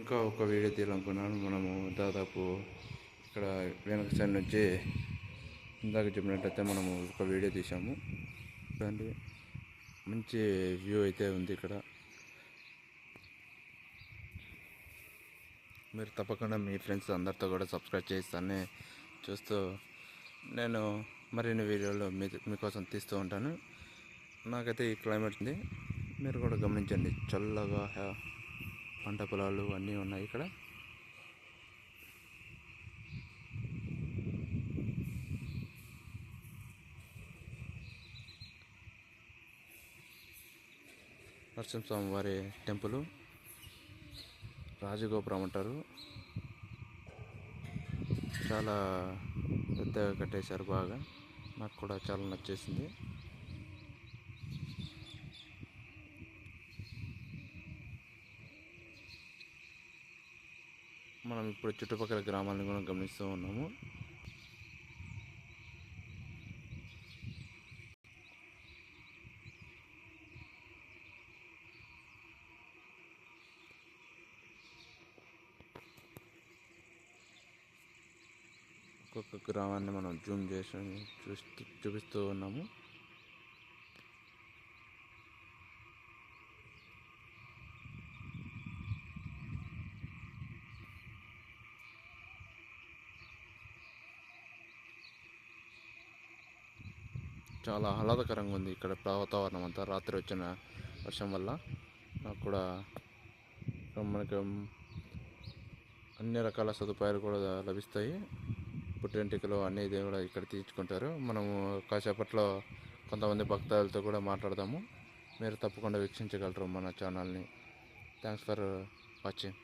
ఇంకా ఒక వీడియో తీయాలనుకున్నాను. మనము దాదాపు ఇక్కడ వెనక సైడ్ నుంచి ఇందాక చెప్పినట్టయితే మనము ఒక వీడియో తీసాము. చూడండి, మంచి వ్యూ అయితే ఉంది ఇక్కడ. మీరు తప్పకుండా మీ ఫ్రెండ్స్ అందరితో కూడా సబ్స్క్రైబ్ చేస్తానని చూస్తూ నేను మరిన్ని వీడియోలు మీకోసం తీస్తూ ఉంటాను. నాకైతే ఈ క్లైమేట్ ఉంది, మీరు కూడా గమనించండి. చల్లగా పంట పొలాలు అన్నీ ఉన్నాయి ఇక్కడ. నరసింహస్వామి వారి టెంపుల్, రాజగోపురం అంటారు. చాలా పెద్దగా కట్టేశారు బాగా. నాకు కూడా చాలా నచ్చేసింది. మనం ఇప్పుడు చుట్టుపక్కల గ్రామాలను కూడా గమనిస్తూ ఉన్నాము. ఒక్కొక్క గ్రామాన్ని మనం జూమ్ చేసి చూపిస్తూ ఉన్నాము. చాలా ఆహ్లాదకరంగా ఉంది ఇక్కడ వాతావరణం అంతా. రాత్రి వచ్చిన వర్షం వల్ల నాకు కూడా మనకు అన్ని రకాల సదుపాయాలు కూడా లభిస్తాయి. పుట్టెంటికలు అన్నీ కూడా ఇక్కడ తీర్చుకుంటారు. మనము కాసేపట్లో కొంతమంది భక్తులతో కూడా మాట్లాడదాము. మీరు తప్పకుండా వీక్షించగలరు మన ఛానల్ని. Thanks for watching.